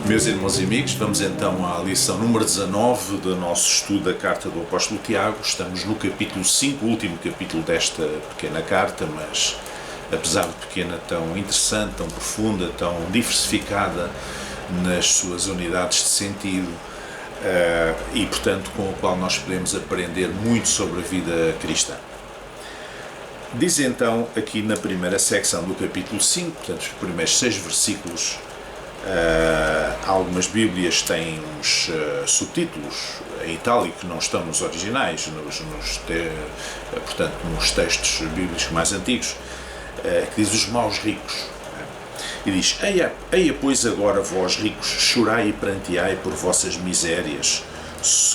Meus irmãos e amigos, vamos então à lição número 19 do nosso estudo da carta do apóstolo Tiago. Estamos no capítulo 5, o último capítulo desta pequena carta, mas apesar de pequena, tão interessante, tão profunda, tão diversificada nas suas unidades de sentido e, portanto, com o qual nós podemos aprender muito sobre a vida cristã. Diz então aqui na primeira secção do capítulo 5, portanto os primeiros 6 versículos, algumas bíblias têm uns subtítulos em itálico que não estão nos originais, portanto nos textos bíblicos mais antigos, que diz os maus ricos. E diz: eia, pois agora vós ricos, chorai e pranteai por vossas misérias,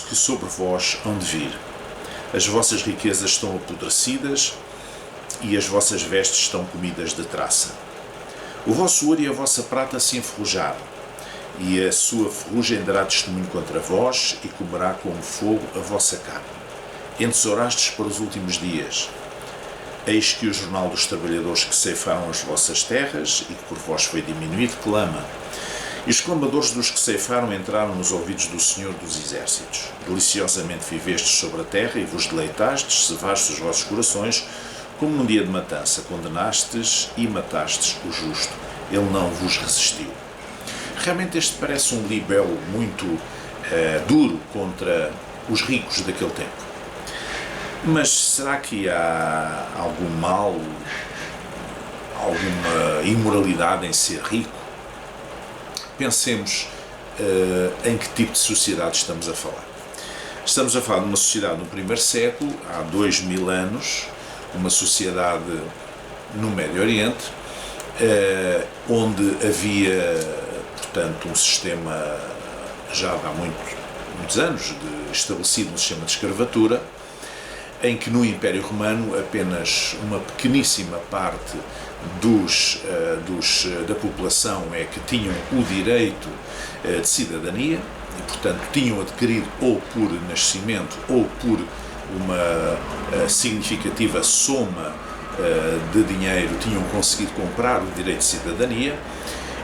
que sobre vós hão de vir. As vossas riquezas estão apodrecidas, e as vossas vestes estão comidas de traça. O vosso ouro e a vossa prata se enferrujaram, e a sua ferrugem dará testemunho contra vós, e comerá como fogo a vossa carne. Entesourastes para os últimos dias. Eis que o jornal dos trabalhadores que ceifaram as vossas terras, e que por vós foi diminuído, clama. E os clamadores dos que ceifaram entraram nos ouvidos do Senhor dos Exércitos. Deliciosamente vivestes sobre a terra, e vos deleitastes, cevastes os vossos corações, como num dia de matança, condenastes e matastes o justo. Ele não vos resistiu. Realmente este parece um libelo muito duro contra os ricos daquele tempo. Mas será que há algum mal, alguma imoralidade em ser rico? Pensemos em que tipo de sociedade estamos a falar. Estamos a falar de uma sociedade no primeiro século, há 2000 anos, uma sociedade no Médio Oriente, onde havia, portanto, um sistema já há muitos anos estabelecido, um sistema de escravatura, em que no Império Romano apenas uma pequeníssima parte da população é que tinham o direito de cidadania e, portanto, tinham adquirido ou por nascimento ou por uma significativa soma de dinheiro, tinham conseguido comprar o direito de cidadania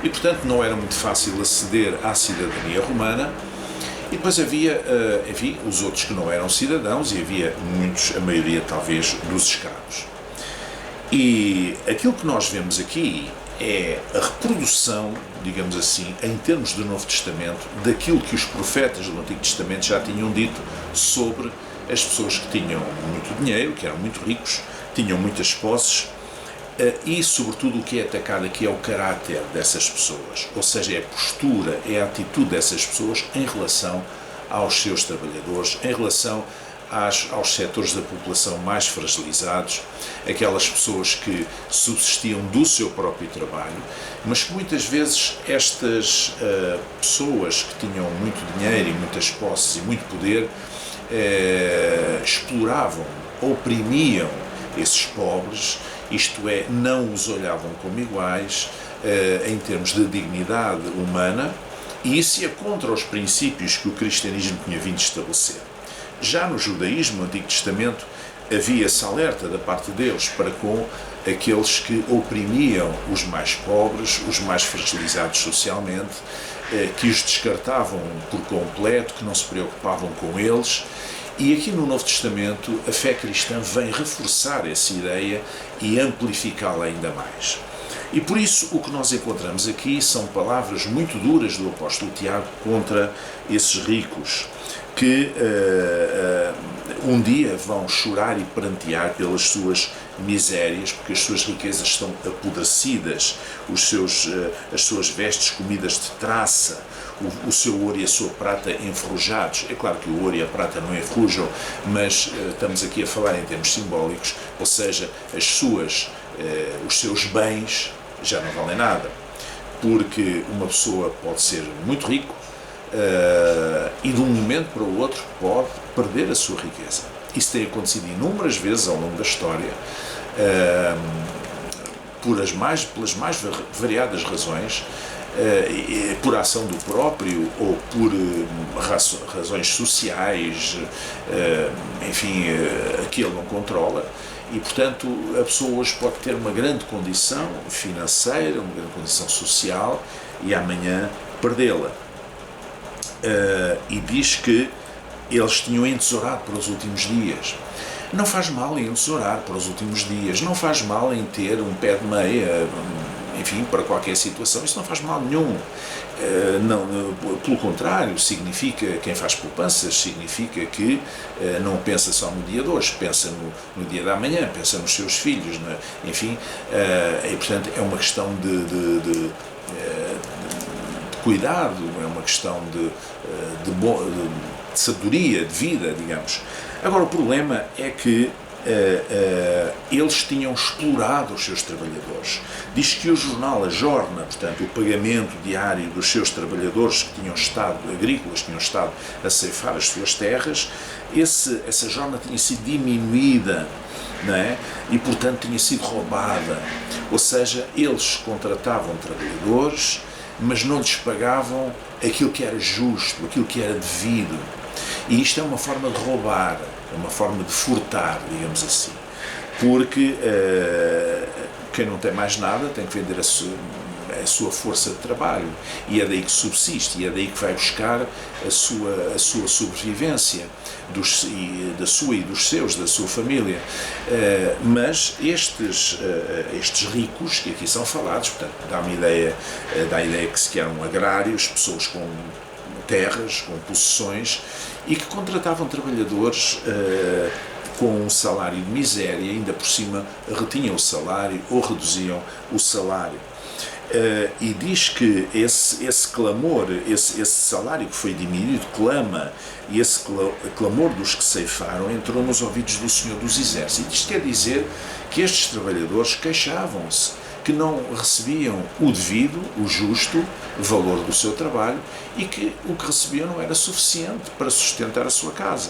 e, portanto, não era muito fácil aceder à cidadania romana. E depois havia, enfim, os outros que não eram cidadãos, e havia muitos, a maioria talvez, dos escravos. E aquilo que nós vemos aqui é a reprodução, digamos assim, em termos do Novo Testamento, daquilo que os profetas do Antigo Testamento já tinham dito sobre as pessoas que tinham muito dinheiro, que eram muito ricos, tinham muitas posses, e sobretudo o que é atacado aqui é o caráter dessas pessoas, ou seja, é a postura, é a atitude dessas pessoas em relação aos seus trabalhadores, em relação aos setores da população mais fragilizados, aquelas pessoas que subsistiam do seu próprio trabalho, mas que muitas vezes estas pessoas que tinham muito dinheiro e muitas posses e muito poder exploravam, oprimiam esses pobres, isto é, não os olhavam como iguais em termos de dignidade humana, e isso ia contra os princípios que o cristianismo tinha vindo estabelecer. Já no judaísmo, no Antigo Testamento, havia esse alerta da parte de Deus para com aqueles que oprimiam os mais pobres, os mais fragilizados socialmente, que os descartavam por completo, que não se preocupavam com eles. E aqui no Novo Testamento a fé cristã vem reforçar essa ideia e amplificá-la ainda mais. E por isso o que nós encontramos aqui são palavras muito duras do apóstolo Tiago contra esses ricos que um dia vão chorar e prantear pelas suas misérias, porque as suas riquezas estão apodrecidas, as suas vestes comidas de traça, o seu ouro e a sua prata enferrujados. É claro que o ouro e a prata não enferrujam, mas estamos aqui a falar em termos simbólicos, ou seja, os seus bens já não valem nada, porque uma pessoa pode ser muito rico e de um momento para o outro pode perder a sua riqueza. Isso tem acontecido inúmeras vezes ao longo da história, pelas mais variadas razões, por ação do próprio ou por razões sociais, enfim, que ele não controla. E, portanto, a pessoa hoje pode ter uma grande condição financeira, uma grande condição social, e amanhã perdê-la. E diz que eles tinham entesourado para os últimos dias. Não faz mal em entesourar para os últimos dias, não faz mal em ter um pé de meia, enfim, para qualquer situação, isso não faz mal nenhum. Pelo contrário, significa, quem faz poupanças, significa que não pensa só no dia de hoje, pensa no dia da manhã, pensa nos seus filhos, enfim, e portanto é uma questão de cuidado, é uma questão de sabedoria, de vida, digamos. Agora, o problema é que eles tinham explorado os seus trabalhadores. Diz que o jornal, a jorna, portanto, o pagamento diário dos seus trabalhadores que tinham estado, agrícolas, que tinham estado a ceifar as suas terras, essa jorna tinha sido diminuída, não é? E, portanto, tinha sido roubada. Ou seja, eles contratavam trabalhadores, mas não lhes pagavam aquilo que era justo, aquilo que era devido. E isto é uma forma de roubar, é uma forma de furtar, digamos assim. Porque quem não tem mais nada tem que vender a sua força de trabalho, e é daí que subsiste, e é daí que vai buscar a sua sobrevivência, da sua e dos seus, da sua família. Mas estes ricos, que aqui são falados, portanto, dá a ideia que se eram agrários, pessoas com terras, com possessões, e que contratavam trabalhadores com um salário de miséria, ainda por cima retinham o salário ou reduziam o salário. E diz que esse clamor, esse salário que foi diminuído, clama, e esse clamor dos que ceifaram entrou nos ouvidos do Senhor dos Exércitos. Isto quer dizer que estes trabalhadores queixavam-se que não recebiam o devido, o justo valor do seu trabalho, e que o que recebiam não era suficiente para sustentar a sua casa.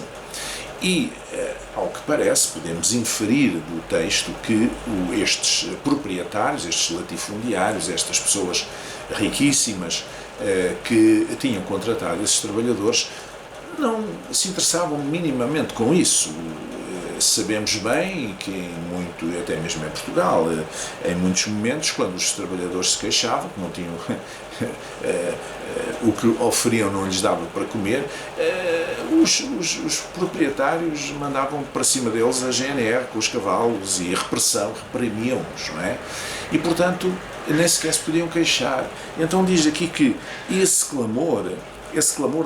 E, ao que parece, podemos inferir do texto que estes proprietários, estes latifundiários, estas pessoas riquíssimas que tinham contratado esses trabalhadores, não se interessavam minimamente com isso. Sabemos bem que até mesmo em Portugal, em muitos momentos, quando os trabalhadores se queixavam que não tinham o que oferiam não lhes dava para comer, os proprietários mandavam para cima deles a GNR com os cavalos e a repressão, reprimiam-nos, não é? E, portanto, nem sequer se podiam queixar. Então diz aqui que esse clamor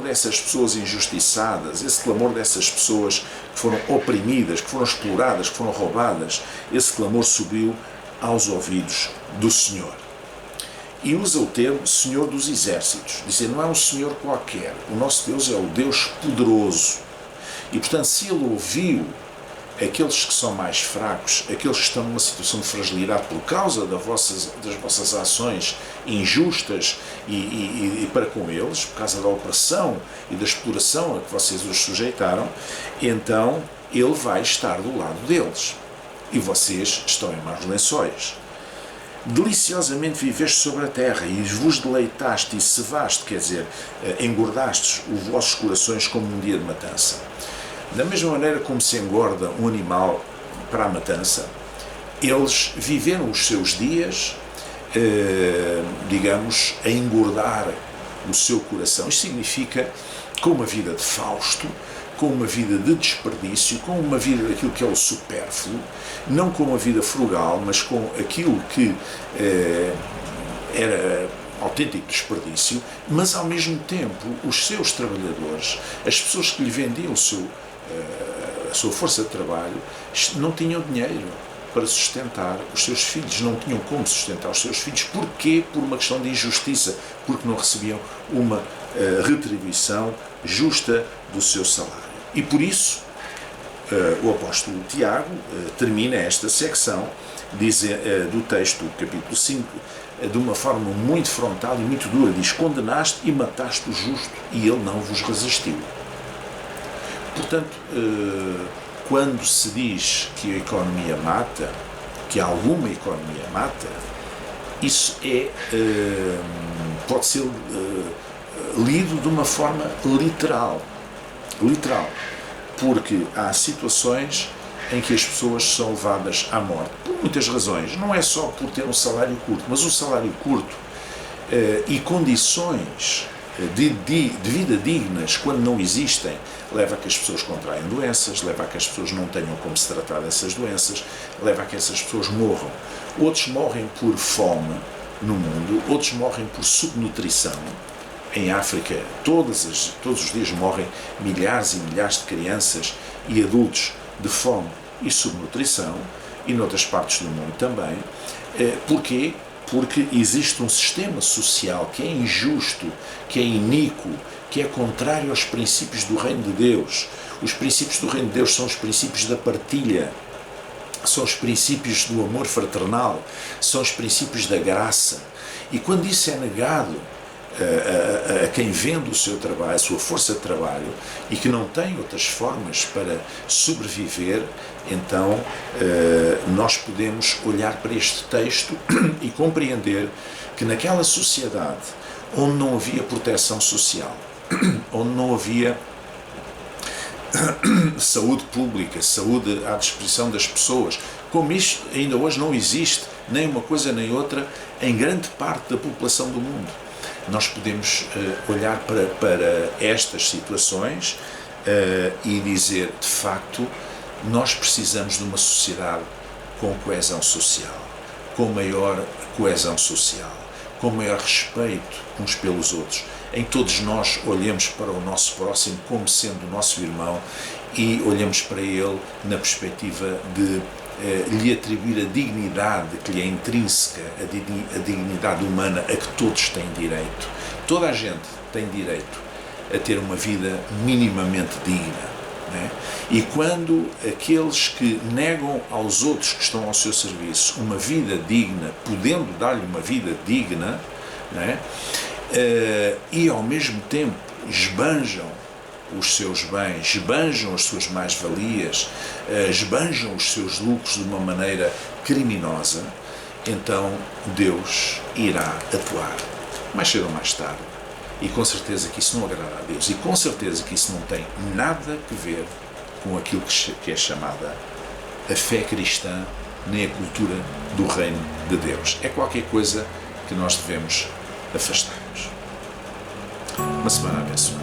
dessas pessoas injustiçadas, esse clamor dessas pessoas que foram oprimidas, que foram exploradas, que foram roubadas, esse clamor subiu aos ouvidos do Senhor. E usa o termo Senhor dos Exércitos. Diz, não é um Senhor qualquer. O nosso Deus é o Deus poderoso. E, portanto, se Ele ouviu aqueles que são mais fracos, aqueles que estão numa situação de fragilidade por causa das vossas ações injustas e para com eles, por causa da opressão e da exploração a que vocês os sujeitaram, então Ele vai estar do lado deles. E vocês estão em maus lençóis. Deliciosamente viveste sobre a terra e vos deleitaste e cevaste, quer dizer, engordastes os vossos corações como num dia de matança. Da mesma maneira como se engorda um animal para a matança, eles viveram os seus dias, digamos, a engordar o seu coração. Isto significa com uma vida de Fausto, com uma vida de desperdício, com uma vida daquilo que é o supérfluo, não com uma vida frugal, mas com aquilo que era autêntico desperdício, mas ao mesmo tempo os seus trabalhadores, as pessoas que lhe vendiam a sua força de trabalho, não tinham dinheiro para sustentar os seus filhos, não tinham como sustentar os seus filhos. Porquê? Por uma questão de injustiça, porque não recebiam uma retribuição justa do seu salário. E por isso, o apóstolo Tiago termina esta secção do texto, capítulo 5, de uma forma muito frontal e muito dura. Diz, condenaste e mataste o justo, e ele não vos resistiu. Portanto, quando se diz que a economia mata, que alguma economia mata, isso pode ser lido de uma forma literal, porque há situações em que as pessoas são levadas à morte, por muitas razões, não é só por ter um salário curto, mas o salário curto e condições de vida dignas, quando não existem, leva a que as pessoas contraiam doenças, leva a que as pessoas não tenham como se tratar dessas doenças, leva a que essas pessoas morram. Outros morrem por fome no mundo, outros morrem por subnutrição. Em África, todos os dias morrem milhares e milhares de crianças e adultos de fome e subnutrição, e noutras partes do mundo também. Porquê? Porque existe um sistema social que é injusto, que é iníquo, que é contrário aos princípios do Reino de Deus. Os princípios do Reino de Deus são os princípios da partilha, são os princípios do amor fraternal, são os princípios da graça. E quando isso é negado a quem vende o seu trabalho, a sua força de trabalho, e que não tem outras formas para sobreviver, então nós podemos olhar para este texto e compreender que naquela sociedade onde não havia proteção social, onde não havia saúde pública, saúde à disposição das pessoas, como isto ainda hoje não existe, nem uma coisa nem outra, em grande parte da população do mundo. Nós podemos olhar para estas situações e dizer, de facto, nós precisamos de uma sociedade com coesão social, com maior coesão social, com maior respeito uns pelos outros, em que todos nós olhemos para o nosso próximo como sendo o nosso irmão e olhemos para ele na perspectiva de lhe atribuir a dignidade que lhe é intrínseca, a dignidade humana a que todos têm direito. Toda a gente tem direito a ter uma vida minimamente digna, né? E quando aqueles que negam aos outros que estão ao seu serviço uma vida digna, podendo dar-lhe uma vida digna, né? E ao mesmo tempo esbanjam os seus bens, esbanjam as suas mais-valias, esbanjam os seus lucros de uma maneira criminosa, então Deus irá atuar, mais cedo ou mais tarde. E com certeza que isso não agrada a Deus, e com certeza que isso não tem nada a ver com aquilo que é chamada a fé cristã, nem a cultura do reino de Deus. É qualquer coisa que nós devemos afastar-nos. Uma semana abençoada.